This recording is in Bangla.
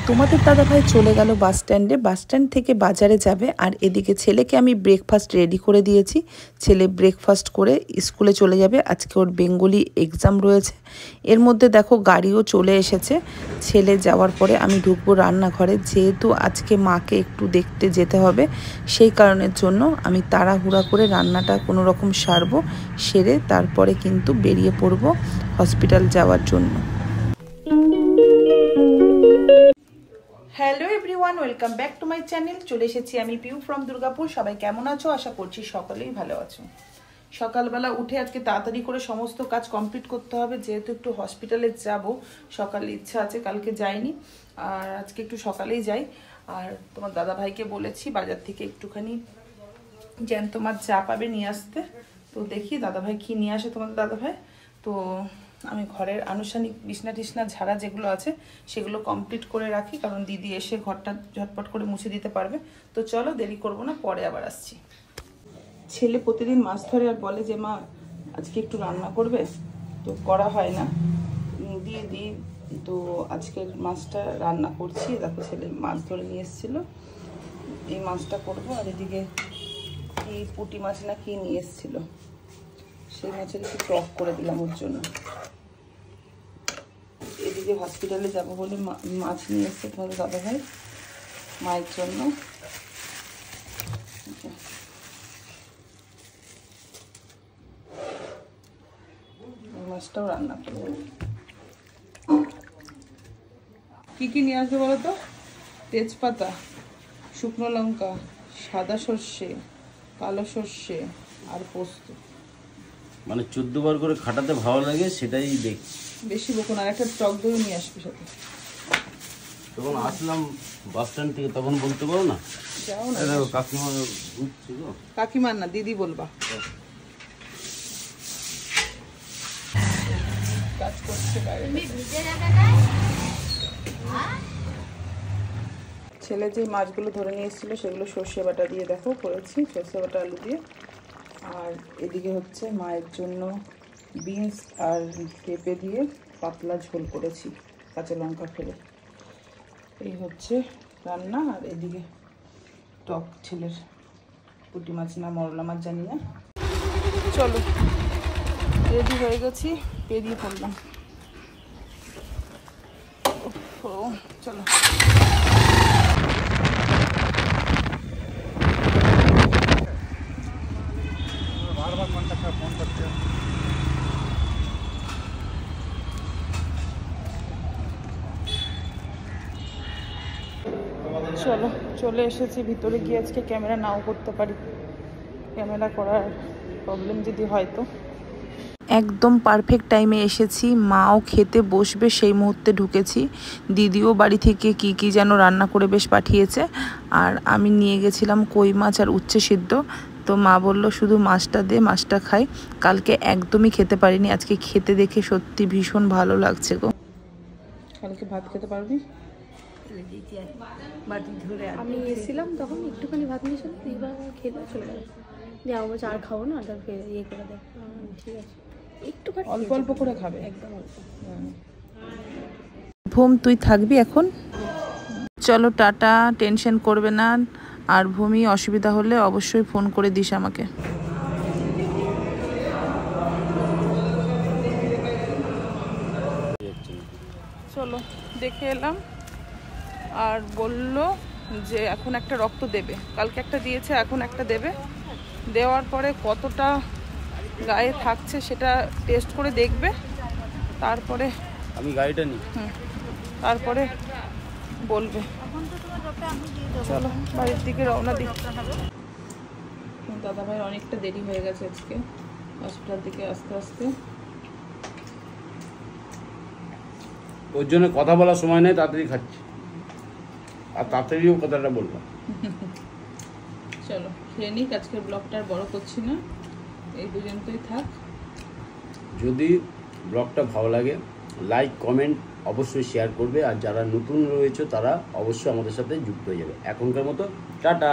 তোমাদের দাদাভাই চলে গেল বাস স্ট্যান্ডে, বাস স্ট্যান্ড থেকে বাজারে যাবে। আর এদিকে ছেলেকে আমি ব্রেকফাস্ট রেডি করে দিয়েছি। ছেলে ব্রেকফাস্ট করে স্কুলে চলে যাবে। আজকে ওর বেঙ্গলি এক্সাম রয়েছে। এর মধ্যে দেখো গাড়িও চলে এসেছে। ছেলে যাওয়ার পরে আমি ঢুকবো রান্নাঘরে, যেহেতু আজকে মাকে একটু দেখতে যেতে হবে, সেই কারণের জন্য আমি তাড়াহুড়া করে রান্নাটা কোনো রকম সারবো। সেরে তারপরে কিন্তু বেরিয়ে পড়বো হসপিটাল যাওয়ার জন্য। Hello everyone, welcome back to my channel. চলে এসেছি আমি পিউ ফ্রম দুর্গাপুর। সবাই কেমন আছো? আশা করছি সকলেই ভালো আছো। সকালবেলা উঠে আজকে তাড়াতাড়ি করে সমস্ত কাজ কমপ্লিট করতে হবে, যেহেতু একটু হসপিটালে যাব। সকালে ইচ্ছা আছে, কালকে যাইনি, আর আজকে একটু সকালেই যাই। আর তোমার দাদাভাইকে বলেছি বাজার থেকে একটুখানি জ্যান্ত মাছ যা পাবে নিয়ে আসতে। তো দেখি দাদাভাই কি নিয়ে আসে তোমাদের দাদাভাই। তো আমি ঘরের আনুষ্ঠানিক বিছনা টিছনা ঝাড়া যেগুলো আছে সেগুলো কমপ্লিট করে রাখি, কারণ দিদি এসে ঘরটা ঝটপট করে মুছে দিতে পারবে। তো চলো দেরি করবো না, পরে আবার আসছি। ছেলে প্রতিদিন মাছ ধরে আর বলে যে মা আজকে একটু রান্না করবে, তো করা হয় না, দিয়ে দিই। তো আজকের মাছটা রান্না করছি। দেখো ছেলে মাছ ধরে নিয়ে এসেছিলো, এই মাছটা করবো। আর এদিকে কি পুঁটি মাছ না কি নিয়ে এসেছিলো, সেই মাছের একটু টক করে দিলাম ওর জন্য। এদিকে হসপিটালে যাবো বলে মাছ নিয়ে এসছে তোমাদের দাদাভাই মায়ের জন্য। মাছটাও রান্না করবো। কি কি নিয়ে আসবে বলো তো? তেজপাতা, শুকনো লঙ্কা, সাদা সর্ষে, কালো সর্ষে আর পোস্ত। মানে 14 বার করে খাটাতে ভালো লাগে, সেটাই দেখছি। বেশি বকুন, আর একটা টক দই নিয়ে আসবে সাথে। তখন আসলাম বাস স্ট্যান্ড থেকে, তখন বলতে পারো না? যাও না, কাকিমা বুঝছি গো। কাকিমার না, দিদি বলবা। কাজ করছে বাইরে। ছেলে যে মাছগুলো ধরে নিয়ে এসেছিলো সেগুলো সর্ষে বাটা দিয়ে দেখো করেছি, সর্ষে বাটা আলু দিয়ে। আর এদিকে হচ্ছে মায়ের জন্য বিনস আর পেঁপে দিয়ে পাতলা ঝোল করেছি কাঁচা লঙ্কা ফেলে। এই হচ্ছে রান্না। আর এদিকে টক ছেলের পুঁটি মাছ না মরলা মাছ জানি না। চলো রেডি হয়ে গেছি, বেরিয়ে পড়লাম। চলো চলো চলে এসেছি ভিতরে। গিয়ে আজকে ক্যামেরা নাও করতে পারি, ক্যামেরা করার প্রবলেম যদি হয় তো। একদম পারফেক্ট টাইমে এসেছি, মাও খেতে বসবে সেই মুহূর্তে ঢুকেছি। দিদিও বাড়ি থেকে কি কি যেন রান্না করে বেশ পাঠিয়েছে। আর আমি নিয়ে গেছিলাম কই মাছ আর উচ্ছে সিদ্ধ। তো মা বলল শুধু মাছটা দে, মাছটা খাই। কালকে একদমই খেতে পারিনি, আজকে খেতে দেখে সত্যি ভীষণ ভালো লাগছে গো। কালকে ভাত খেতে পারবি? আমি এসেছিলাম তখন একটুখানি ভাত নিয়েছিল, এইবার খেতে চলে গেল। দিয়ে আমার বলছে আর খাবো না, তারপরে ইয়ে করে দেয়। ঠিক আছে, একটু অল্প অল্প করে খাবে, একদম অল্প। ভূম তুই থাকবি এখন? চলো টাটা, টেনশন করবে না। আর ভূমি অসুবিধা হলে অবশ্যই ফোন করে দিস আমাকে। চলো দেখে এলাম। আর বলল যে এখন একটা রক্ত দেবে, কালকে একটা দিয়েছে, এখন একটা দেবে। দেওয়ার পরে কতটা গায়ে থাকছে সেটা টেস্ট করে দেখবে, তারপরে আমি গাড়িটা নিই, তারপরে বলবে। চলো বাড়ির দিকে রওনা দিই। দাদাভাই অনেকটা দেরি হয়ে গেছে আজকে হসপিটাল থেকে আস্তে আস্তে। ওর জন্য কথা বলার সময় নেই, তাড়াতাড়ি খাচ্ছি। আর তাড়াতাড়িও কথাটা বললাম। চলো খেয়ে নিক, আজকের ব্লগটা আর বড় করছি না, এই পর্যন্তই থাক। যদি ব্লগটা ভালো লাগে লাইক কমেন্ট অবশ্যই শেয়ার করবে। আর যারা নতুন রয়েছে তারা অবশ্যই আমাদের সাথে যুক্ত হয়ে যাবে। এখনকার মতো টাটা।